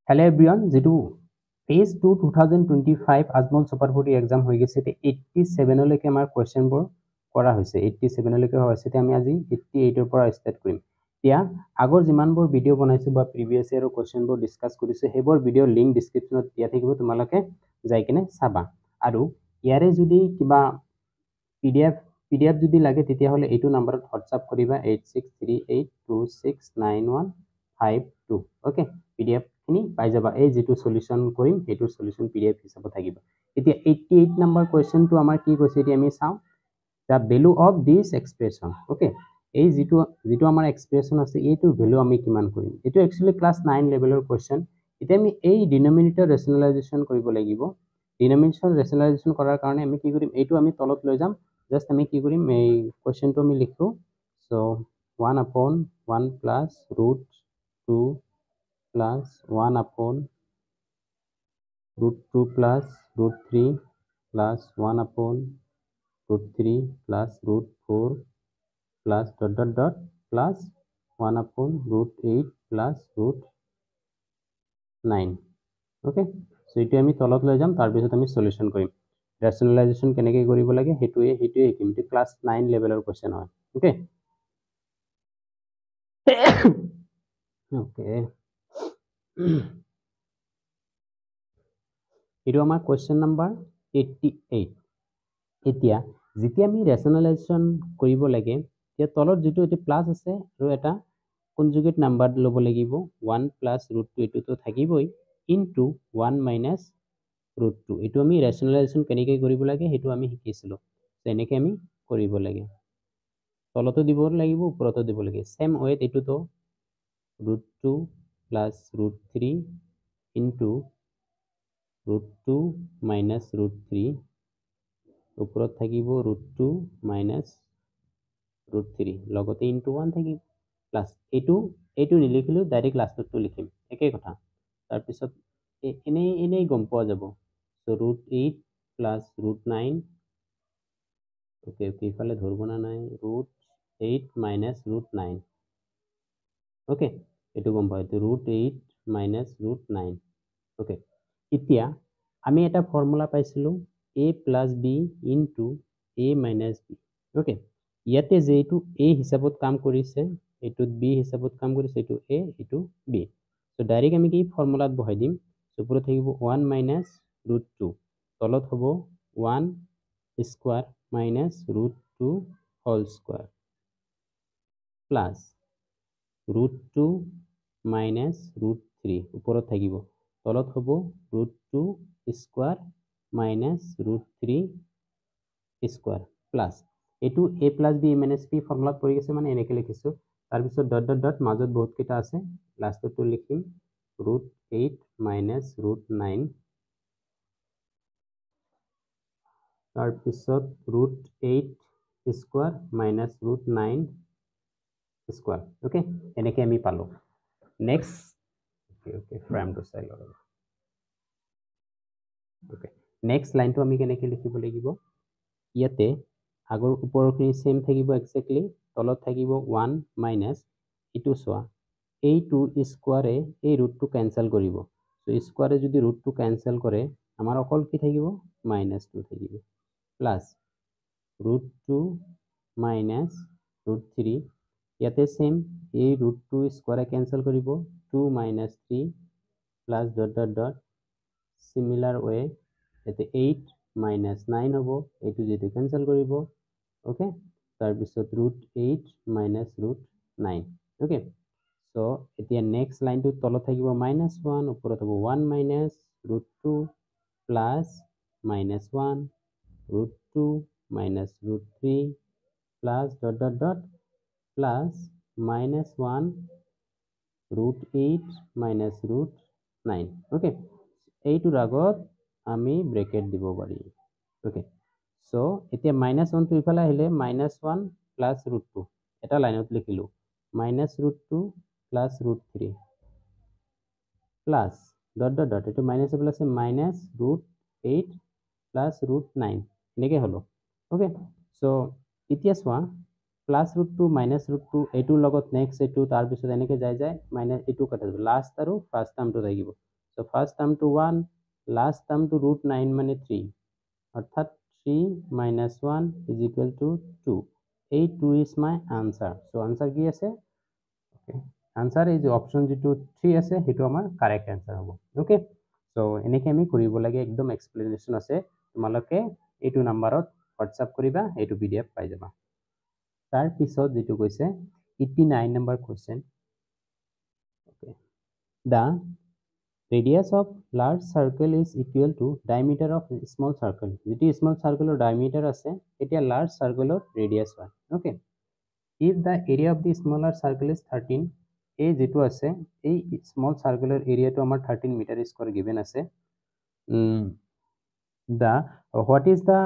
Hello everyone, যেটো phase 2 2025 Ajmal super 40 exam হৈ গৈছে তে 87 লৈকে আমাৰ কোৱেশ্চন বোৰ কৰা হৈছে 87 লৈকে হৈছে তে আমি আজি 88 ৰ পৰা ষ্টাৰ্ট কৰিম এতিয়া আগৰ যিমানবোৰ ভিডিও বনাইছো বা প্ৰিভিয়াস ইয়াৰৰ কোৱেশ্চন বোৰ ডিসকাস কৰিছো হেবৰ ভিডিও লিংক ডেসক্ৰিপচনত দিয়া থাকিব তোমালোকে যাই কিনে চাবা আৰু ইয়াৰে যদি কিবা পিডিএফ যদি লাগে তেতিয়া হলে এইটো নম্বৰত WhatsApp কৰিবা 8638269152 ওকে পিডিএফ খিনি পাই যাবা এই যেটো সলিউশন কৰিম হেতু সলিউশন পিডিএফ হিচাপত থাকিব এতিয়া 88 নম্বৰ কোৱেশ্চনটো আমাৰ কি কৈছে এতিয়া আমি চাও the value of this expression okay এই যেটো আমাৰ এক্সপ্ৰেছন আছে এইটো ভ্যালু আমি কিমান কৰিম এটো एक्चुअली ক্লাস 9 লেভেলৰ কোৱেশ্চন এতিয়া আমি এই ডিনোমিনেটৰ ৰেশনালাইজেশন কৰিব লাগিব ডিনোমিনেটৰ ৰেশনালাইজেশন কৰাৰ কাৰণে আমি কি কৰিম এইটো আমি তলত লৈ যাম জাস্ট আমি কি কৰিম এই কোৱেশ্চনটো আমি লিখো so 1 upon 1 plus root 2 plus 1 upon root 2 plus root 3 plus 1 upon root 3 plus root 4 plus dot plus 1 upon root 8 plus root 9 okay so এটো আমি তলত লৈ যাম তাৰ পিছত আমি সলিউশন কৰিম ৰেশনালাইজেশন কেনেকৈ কৰিব লাগে হেতুয়ে শিকিম তে ক্লাস 9 লেভেলৰ কোৱেশ্চন হয় okay okay এটো আমাৰ কোৱেশ্চন নম্বৰ 88 এতিয়া যেতিয়া আমি ৰেশনালাইজেশন কৰিব লাগে তে তলত যেটো এটো প্লাস আছে আৰু এটা কনজুগেট নাম্বার লব লাগিব 1 plus root 2 এটো তো থাকিবই into 1 minus root 2 এটো আমি ৰেশনালাইজেশন কেনেকৈ কৰিব লাগে হেতু আমি শিকিছিলো তেনেকৈ আমি কৰিব লাগে তলতো দিব লাগিব ওপৰতো দিব লাগে সেম ওয়েত এটো তো root 2 plus root 3 into root 2 minus root 3 ওপৰত থাকিব root 2 minus root 3 লগতে into 1 থাকিব প্লাস এটো নিলিখিলো ডাইরেক্ট লাষ্টটো লিখিম একে কথা তাৰ পিছত এনে গম পোৱা যাব so root 8 plus root 9 okay ইফালে ধৰব না নাই root 8 minus root 9 ওকে এটো গম পাই তো root 8 minus root 9 ওকে এতিয়া আমি এটা ফর্মুলা পাইছিলো a plus b into a minus b okay ইয়াতে যে এটো a হিসাবত কাম কৰিছে এটো b হিসাবত কাম কৰিছে এটো a এটো b সো ডাইৰেক্ট আমি কি ফৰ্মুলাত বহাই দিম ওপৰত থাকিব 1 minus root 2 তলত হ'ব 1 square minus root 2 whole square plus root 2 minus root 3 ওপৰত থাকিব তলত হ'ব root 2 square minus root 3 square plus এটো a plus b minus b ফর্মুলাত পৰি গৈছে মানে এনেকৈ লিখিছো তাৰ পিছত ডট মাজত বহুত কেইটা আছে লাষ্টটো লিখিম root 8 minus root 9 তাৰ পিছত root 8 square minus root 9 square okay এনেকৈ আমি পালো next okay frame to style okay next line to আমি কেনেকৈ লিখিব লাগিব ইয়াতে আগৰ উপৰখিনি সেম থাকিব এক্স্যাক্টলি তলত থাকিব 1 minus ইটো সোয়া এই 2 স্কয়ারে এই ৰুটটো ক্যান্সেল কৰিব সো স্কয়াৰে যদি ৰুটটো ক্যান্সেল কৰে আমাৰ অকল কি থাকিব -2 থাকিব প্লাস √2 minus √3 ইয়াতে সেম এই √2 স্কয়ারে ক্যান্সেল কৰিব 2 minus 3 plus dot similar way এতে 8 minus 9 হ'ব এটো যেটো ক্যান্সেল কৰিব ওকে তাৰ পিছত √8 minus √9 ওকে সো এতিয়া নেক্সট লাইনটো তলত থাকিব -1 ওপৰত হ'ব 1 minus √2 plus -1 √2 minus √3 plus dot plus -1 √8 minus √9 okay এইটোৰ আগত আমি ব্ৰেকেট দিব পাৰি okay so এতিয়া -1 টো ইফালে আহিলে -1 plus √2 এটা লাইনত লিখিলো -√2 plus √3 plus dot এটো মাইনাস এফালে আছে -√8 plus √9 এনেকৈ হলো okay so এতিয়া সোয়া প্লাস √2 মাইনাস √2 এটোৰ লগত নেক্সট এটো তাৰ পিছত এনেকৈ যায় মাইনাস এটো কাটা যাব লাস্ট আৰু ফার্স্ট টার্মটো থাকিব So first term to 1, last term to root 9 মানে 3, অর্থাৎ 3 minus 1 is equal to 2. এই 2 is my answer. So answer কি আছে? Okay. Answer is option যেটো 3 আছে হেতু আমাৰ correct answer হ'ব. Okay. So এনেকৈ আমি কৰিব লাগে, একদম explanation আছে, তোমালোকে এইটো নাম্বাৰত WhatsApp কৰিবা, এইটো PDF পাই যাবা। তাৰ পিছত যেটো কৈছে 89 number question. Okay. The radius of large circle is equal to diameter of small circle. যেটি small circle diameter আছে এটা large circle radius হয়. Okay. If the area of the smaller circle is 13, এই যেটো আছে এই small circle area to আমাৰ 13 meter square given আছে. What is the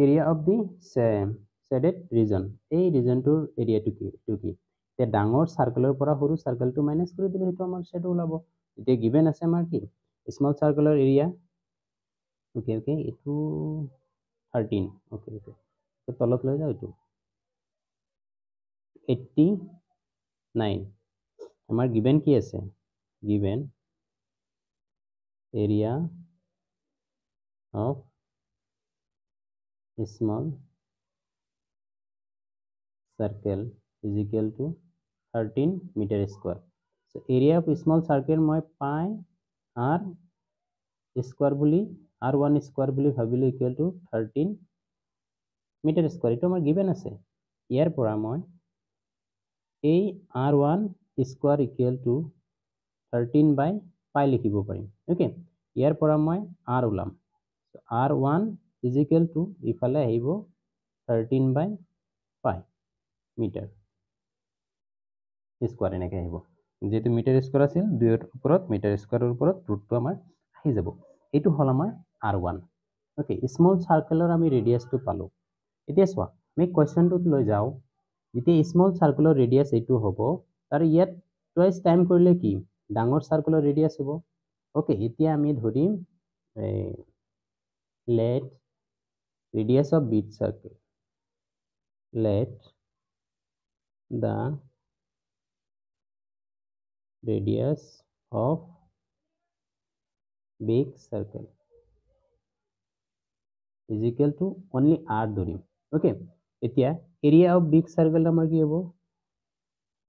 area of the shaded region? এই region টোৰ area টো কি? তে ডাঙৰ সাৰ্কেলৰ পৰা সৰু সাৰ্কেলটো মাইনাস কৰি দিলে হেতু আমাৰ শ্যাডো ওলাব। এতিয়া গিভেন আছে আমাৰ কি স্মল সাৰ্কেলৰ এৰিয়া ওকে এটো 13 ওকে তো তলত লৈ যাও এটো 89 আমাৰ গিভেন কি আছে given area of small circle is equal to 13 meter square. So area of small circle মই পাই r square বুলি r1 square বুলি ভাবিলো equal to 13 meter square. এটো আমাৰ given আছে। ইয়াৰ পৰা মই এই r1 square equal to 13 by pi লিখিব পাৰিম। ওকে ইয়াৰ পৰা মই r ওলাম। r1 is equal to ইফালে আহিব 13 by pi meter square এনেকৈ আহিব। যেহেতু মিটাৰ স্কোয়াৰ আছিল দুইৰ ওপৰত মিটাৰ স্কোয়াৰৰ ওপৰত ৰুটটো আমাৰ আহি যাব। এইটো হল আমাৰ r1। ওকে স্মল সাৰ্কেলৰ আমি ৰেডিয়াসটো পালো। এতিয়া চোৱা আমি কোৱেশ্চনটোত লৈ যাও যেতিয়া স্মল সাৰ্কেলৰ ৰেডিয়াস এইটো হ'ব তাৰ ইয়াত টুৱাইস টাইম কৰিলে কি ডাঙৰ সাৰ্কেলৰ ৰেডিয়াস হ'ব। ওকে এতিয়া আমি ধৰিম let radius of big circle, let the radius of big circle is equal to only r ধৰিম। ওকে এতিয়া area of big circle আমাৰ কি হ'ব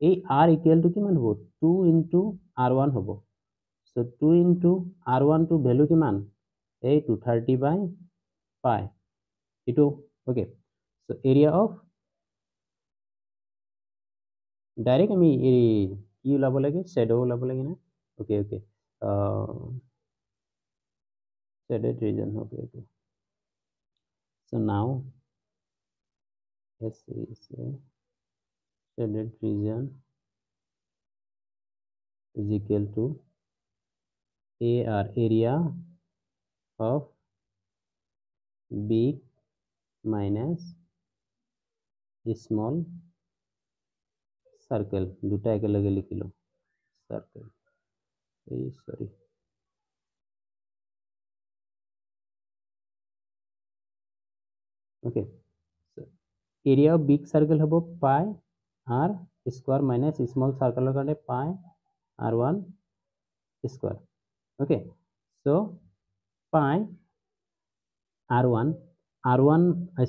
এই r equal to কিমান হ'ব 2 into r1 হ'ব। so 2 into r1 to value কিমান এই 230 by pi এটো okay so area of direct আমি এই কি ওলাব লাগে শ্যাডো ওলাব লাগে না okay shaded region okay so now let's see shaded region is equal to AR area of big minus small circle দুটা একেলগে লিখিলো circle sorry okay so area of big circle হবো pi r square minus small circle কারণে pi r1 square okay so pi r1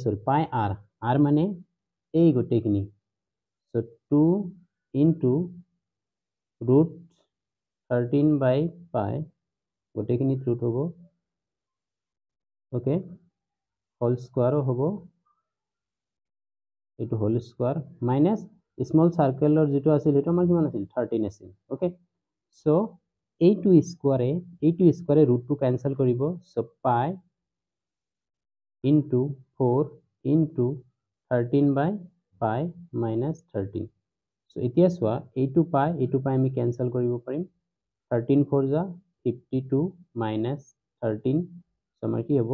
sorry pi r মানে এই গোটেইখিনি so 2 into root 13 by pi গোটেইখিনি root হবো okay whole square হবো এটো whole square minus small circle or যেটো আছিল এটো আমাৰ কিমান আছিল 13 আছিল ওকে so এইটো স্কয়াৰে root টো ক্যান্সেল কৰিব so pi into 4 into 13 by pi minus 13 so এতিয়া চোৱা এইটো pi আমি ক্যান্সেল কৰিব পাৰিম 13 4 যা 52 minus 13 so আমাৰ কি হ'ব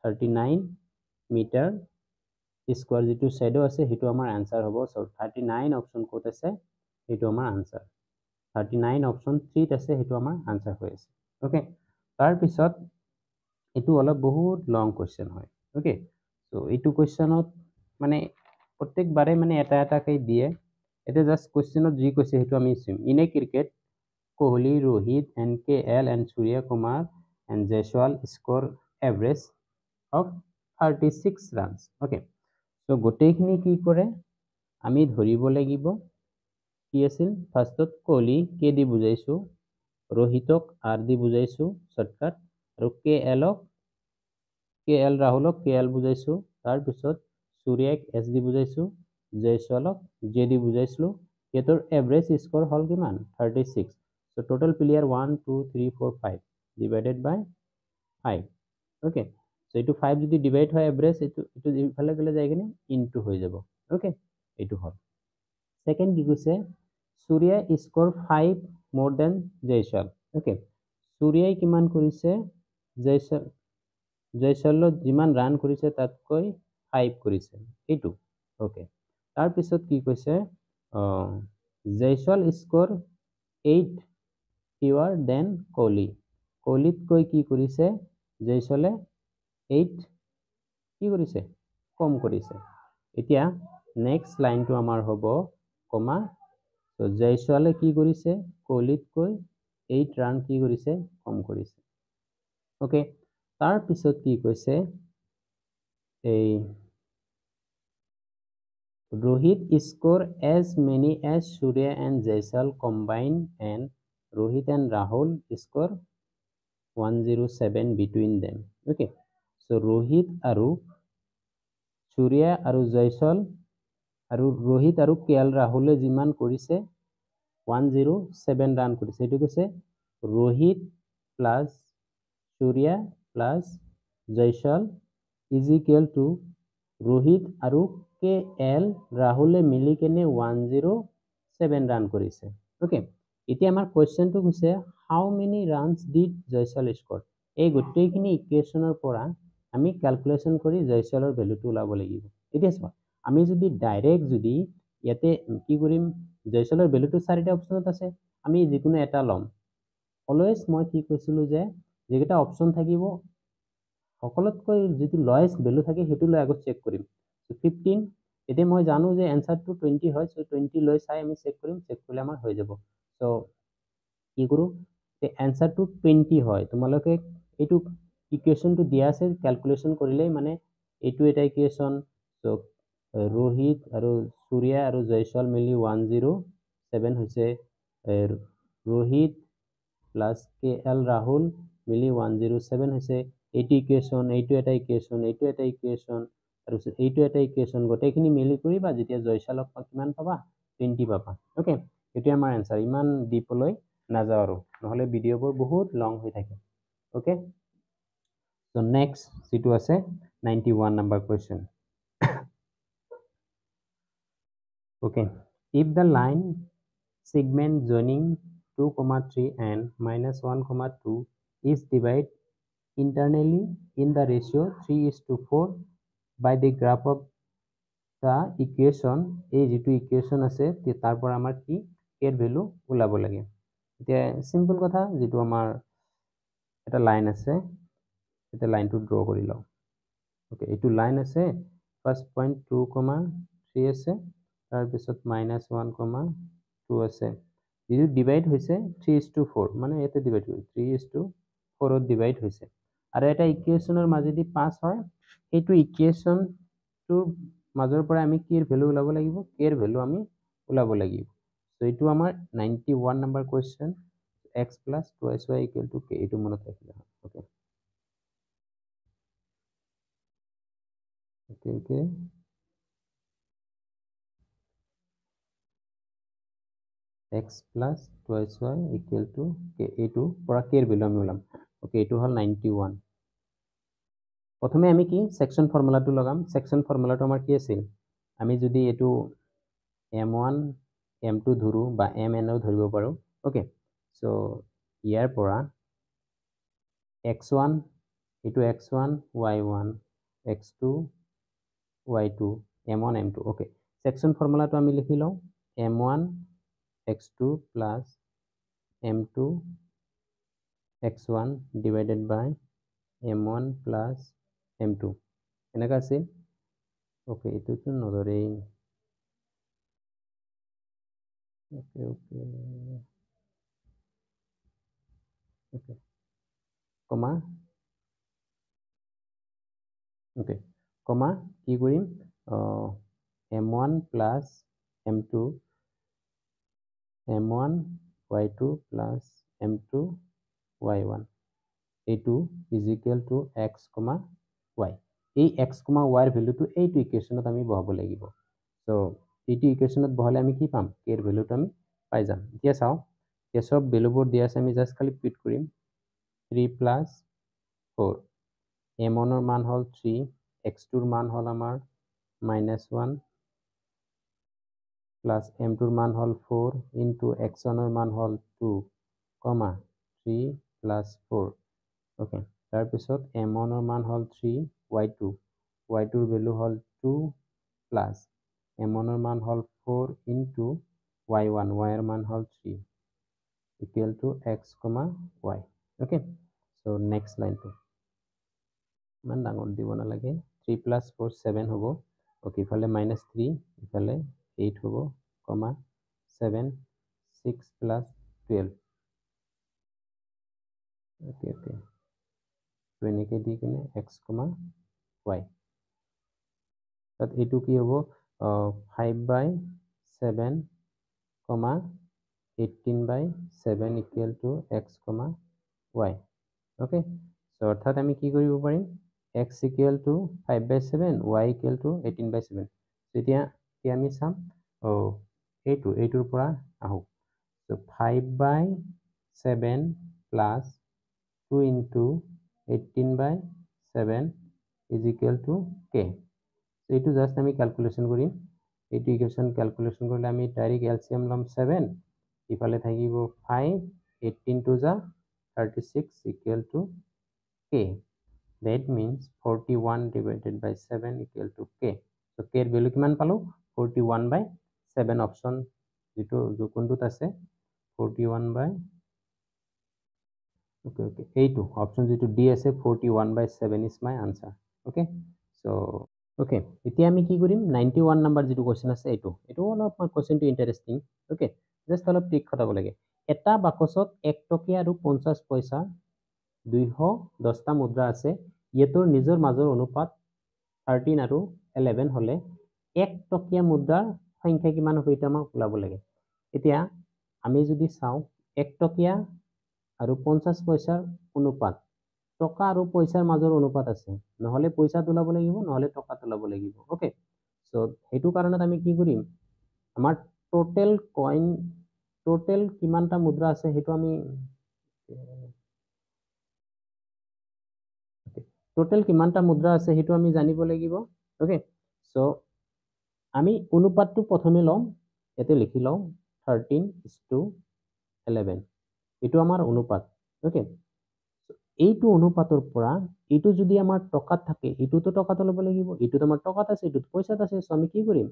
39 meter square যেটো শ্যাডো আছে হেতু আমাৰ आंसर হ'ব so 39 অপশন কোত আছে হেতু আমাৰ आंसर 39 অপশন 3 আছে হেতু আমাৰ आंसर হৈ আছে ওকে তাৰ পিছত এটো অলপ বহুত লং কোৱেশ্চন হয় ওকে সো এইটো কোৱেশ্চনত মানে প্ৰত্যেকবাৰে মানে এটা কৈ দিয়ে এটা জাস্ট কোৱেশ্চনত জি কৈছে হেতু আমি চিম ইনে cricket Kohli, Rohit, and KL and Surya Kumar and Jaiswal score average of 36 runs. Okay, so গোটেইখিনি কি কৰে আমি ধৰিব লাগিব কি আছিল ফাৰ্ষ্টত কোহলি কে দি বুজাইছো ৰোহিতক আৰ দি বুজাইছো শৰ্টকাট আৰু কে এল ৰাহুলক কে এল বুজাইছো তাৰপিছত সূৰ্যাক এছ দি বুজাইছো জয়সৱালক জে দি বুজাইছিলো সিহঁতৰ এভাৰেজ স্কোৰ হ'ল কিমান 36 so total player 1 2 3 4 5 divided by 5 okay so এইটো 5 যদি ডিভাইড হয় এভাৰেজ এইটো ইফালে গলে যায় কিনে ইনটু হৈ যাব okay এইটো হ'ল সেকেন্ড কি কৈছে Surya score 5 more than জয়সৱাল okay সূৰ্যাই কিমান কৰিছে জয়সৱালত যিমান ৰান কৰিছে তাতকৈ 5 কৰিছে এইটো ওকে তাৰপিছত কি কৈছে জয়সৱাল স্কোৰ 8 fewer than কোহলিতকৈ কি কৰিছে জয়সৱালে 8 কি কৰিছে কম কৰিছে এতিয়া নেক্সট লাইনটো আমাৰ হ'ব কমা তো জয়সৱালে কি কৰিছে কোহলিতকৈ 8 ৰান কি কৰিছে কম কৰিছে ওকে তাৰপিছত কি কৈছে এই Rohit score as many as Surya and Jaiswal combined and Rohit and Rahul score 107 between them. Okay. So Rohit aru Surya aru Jaiswal aru Rohit aru KL Rahul jiman korise 107 run korise. Etu kise Rohit plus Surya plus Jaiswal is equal to Rohit aru KL Rahule মিলি কেনে 107 run কৰিছে okay এতিয়া আমাৰ কোৱেশ্চনটো হৈছে হাউ many ৰানস did জয়সৱাল score এই গোটেইখিনি ইকুৱেশ্যনৰ পৰা আমি ক্যালকুলেশন কৰি জয়সৱালৰ ভ্যালুটো ওলাব লাগিব এতিয়া চোৱা আমি যদি ডাইৰেক্ট যদি ইয়াতে কি কৰিম জয়সৱালৰ ভ্যালুটো চাৰিটা অপচনত আছে আমি যিকোনো এটা লম অলৱেজ মই কি কৈছিলো যে যেটা অপচন থাকিব সকলোতকৈ যেটো লয়েষ্ট ভ্যালু থাকে হেতু লৈ আগত চেক কৰিম 15 এতে মই জানো যে এনসাৰটো 20 হয় সো 20 লৈ চাই আমি চেক কৰিম চেক কৰিলে আমাৰ হৈ যাব সো কি কৰো তে এনসাৰটো 20 হয় তোমালোকে এটো ইকুৱেশনটো দিয়া আছে ক্যালকুলেশন কৰিলে মানে এটো এটা ইকুৱেশন সো रोहित আৰু সূৰ্যা আৰু জয়সৱাল মিলি 107 হৈছে रोहित প্লাস KL ৰাহুল মিলি 107 হৈছে এইটো ইকুৱেশন এইটো এটা ইকুৱেশন এইটো এটা ইকুৱেশন আৰু এইটো এটা ইকুৱেশন গোটেইখিনি মিলি কৰিবা যেতিয়া জয়সৱালক কিমান পাবা 20 পাবা ওকে এটো আমাৰ आंसर ইমান ডিপলৈ নাযাও আৰু নহলে ভিডিওবোৰ বহুত লং হৈ থাকে ওকে সো নেক্সট যেটো আছে 91 number question okay if the line segment joining 2,3 and -1,2 is divided internally in the ratio 3:4 by the graph of the equation এই যেটো ইকুৱেশন আছে তাৰ পৰা আমাৰ কি এৰ ভ্যালু ওলাব লাগে এতিয়া সিম্পল কথা যেটো আমাৰ এটা লাইন আছে এটা লাইনটো ড্ৰ কৰি লও ওকে এটো লাইন আছে ফাৰ্স্ট পয়েন্ট 2,3 আছে তাৰ পিছত -1,2 আছে যেটো ডিভাইড হৈছে 3:4 মানে এতে ডিভাইড হৈ 3:4 ত ডিভাইড হৈছে আৰু এটা ইকুৱেশনৰ মাজেদি পাস হয় এইটো ইকুৱেশনটোৰ মাজৰ পৰা আমি কি এৰ ভ্যালু ওলাব লাগিব কে এৰ ভ্যালু আমি ওলাব লাগিব সো এইটো আমাৰ 91 number question x + 2y = k এইটো মনত ৰাখিলে okay okay okay x plus 2y equal to k এইটো পৰা k এৰ ভ্যালু আমি ওলাম ওকে এইটো হল 91 প্ৰথমে আমি কি সেকশন ফৰ্মুলাটো লগাম সেকশন ফৰ্মুলাটো আমাৰ কি আছিল আমি যদি এটো m1 m2 ধৰু বা mn ও ধৰিব পাৰো ওকে সো ইয়াৰ পৰা x1 এটো x1 y1 x2 y2 m1 m2 okay section ফৰ্মুলাটো আমি লিখি লও m1 x2 plus m2 x1 divided by m1 plus m2 এনেকা আছে ওকে এটো তো নধরে ওকে ওকে ওকে কমা ওকে কমা কি কৰিম m1 plus m2 m1 y2 plus m2 y1 এইটো is equal to x, y। এই x, y ৰ ভেলুটো এইটো ইকুৱেশ্যনত আমি বহাব লাগিব। চ' এইটো ইকুৱেশ্যনত বহালে আমি কি পাম? k ৰ ভেলুটো আমি পাই যাম। এতিয়া চাওঁ, এতিয়া চব ভেলুবোৰ দিয়া আছে, আমি জাষ্ট খালি পিট কৰিম। 3 প্লাছ 4, m1 ৰ মান হ'ল 3, x2 ৰ মান হ'ল আমাৰ -1 প্লাছ m2 ৰ মান হ'ল 4 ইনটু x1 ৰ মান হ'ল 2, 3 প্লাছ 4। ওকে, তাৰপিছত m1 ৰ মান হ'ল 3, y2 ৰ ভেলু হ'ল 2 প্লাছ m1 ৰ মান হ'ল 4 ইনটু y1 ৰ মান হ'ল 3 equal to x, y। Okay, so' next লাইনটো ইমান ডাঙৰ দিব নালাগে। 3 প্লাছ 4 7 হ'ব। ওকে, ইফালে -3, ইফালে 8 হ'ব, 7 6 প্লাছ 12। ওকে ওকে, তো এনেকৈ দি কিনে x, y। তাত এইটো কি হ'ব? 5/7, 18/7 equal to x, y। Okay, so' অৰ্থাৎ আমি কি কৰিব পাৰিম? x equal to 5/7, y equal to 18/7। তেতিয়া আমি চাম এইটোৰ পৰা আহোঁ। So' 5/7 plus 2 into 18/7 is equal to k। এইটো জাষ্ট আমি ক্যালকুলেশ্যন কৰিম। এইটো ইকুৱেশ্যন ক্যালকুলেশ্যন কৰিলে আমি ডাইৰেক্ট এলচিএম ল'ম 7, ইফালে থাকিব 5, 18 to 36 equal to k। That means 41 divided by 7 equal to k. So k ৰ ভেলু কিমান পালো? 41/7 অপশ্যন যিটো কোনটোত আছে 41/, ওকে ওকে, এইটো অপশ্যন যিটো ডি আছে 41/7 is my answer. Okay, so' okay, এতিয়া আমি কি কৰিম? 91 নম্বৰ যিটো কুৱেশ্যন আছে এইটো অলপ কুৱেশ্যনটো ইণ্টাৰেষ্টিং। ওকে, জাষ্ট অলপ ট্ৰিক খটাব লাগে। এটা বাকচত 1 টকীয়া আৰু 50 পইচা 210টা মুদ্ৰা আছে। ইহঁতৰ নিজৰ মাজৰ অনুপাত 13 আৰু 11 হ'লে 1 টকীয়া মুদ্ৰাৰ সংখ্যা কিমান হ'ব এইটো আমাক ওলাব লাগে। এতিয়া আমি যদি চাওঁ 1 টকীয়া আৰু 50 পইচাৰ অনুপাত, টকা আৰু পইচাৰ মাজৰ অনুপাত আছে, নহ'লে পইচাত ওলাব লাগিব, নহ'লে টকাত ওলাব লাগিব। ওকে, চ' সেইটো কাৰণত আমি কি কৰিম? আমাৰ টোটেল কিমানটা মুদ্ৰা আছে সেইটো আমি টোটেল কিমানটা মুদ্ৰা আছে সেইটো আমি জানিব লাগিব। ওকে, চ' আমি অনুপাতটো প্ৰথমে ল'ম। ইয়াতে লিখি লওঁ 13:11। এইটো আমাৰ অনুপাত। ওকে, এইটো অনুপাতৰ পৰা এইটো যদি আমাৰ টকাত থাকে, এইটোতো টকাত ল'ব লাগিব। এইটোতো আমাৰ টকাত আছে, এইটোতো পইচাত আছে। চ' আমি কি কৰিম?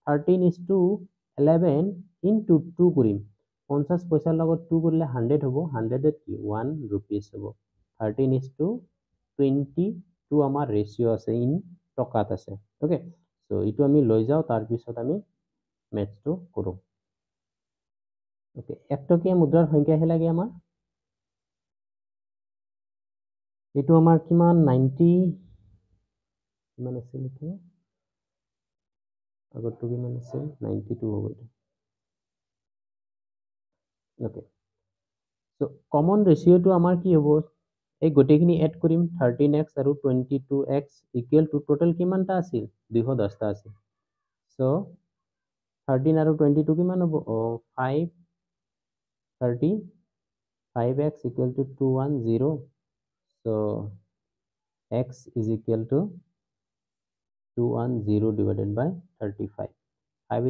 13:11 ইনটু 2 কৰিম। 50 পইচাৰ লগত 2 কৰিলে 100 হ'ব। 100ত কি 1 rupees হ'ব। 13:22 আমাৰ ৰেচিঅ' আছে, ইন টকাত আছে। ওকে, চ' এইটো আমি লৈ যাওঁ, তাৰপিছত আমি মেথছটো কৰোঁ। ওকে, 1 টকীয়া মুদ্ৰাৰ সংখ্যাহে লাগে আমাৰ। এইটো আমাৰ কিমান 90 কিমান আছিল এইটো? আগৰটো কিমান আছিল? 92 হ'ব এইটো। ওকে, চ' কমন ৰেচিঅ'টো আমাৰ কি হ'ব? এই গোটেইখিনি এড কৰিম। 13x আৰু 22x ইকুৱেল টু টোটেল কিমানটা আছিল? 210টা আছিল। চ' 13 আৰু 22 কিমান হ'ব? 5x equal to 210. So x is equal to 210 divided by 35. 5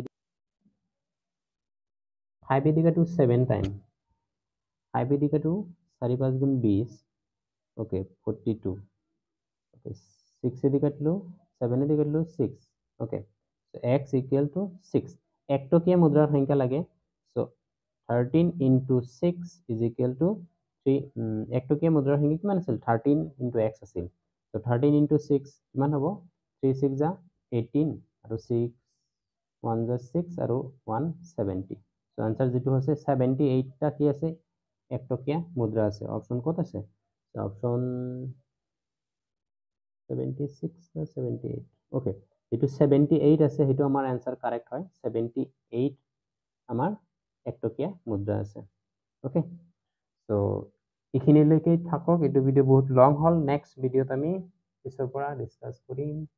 এদিকে to 7 time. 5 এদিকে to 4 5 গুণ 20. Okay, 42. Okay, 6 এদিকে to 7 এদিকে to 6. Okay, so x equal to 6. এক টকীয়া মুদ্ৰাৰ সংখ্যা লাগে। So 13 into 6 is equal to 3. এক টকীয়া মুদ্ৰাৰ সংখ্যা কিমান আছিল? 13 into x আছিল। So 13 into 6 কিমান হ'ব? 3 6 যা 18 আৰু 6 1 যা 6 আৰু 1 70। So answer যিটো হৈছে 78টা কি আছে? একটকীয়া মুদ্রা আছে অপশন ক'ত আছে অপশন 76 না 78 ওকে যেটো 78 আছে হেতু আমাৰ आंसर কাৰেক্ট হয় 78 আমাৰ একটকীয়া মুদ্রা আছে ওকে সো এইখিনিলৈকে থাকক এইটো ভিডিও বহুত লং হল নেক্সট ভিডিওত আমি পিছৰ পৰা ডিসকাস কৰিম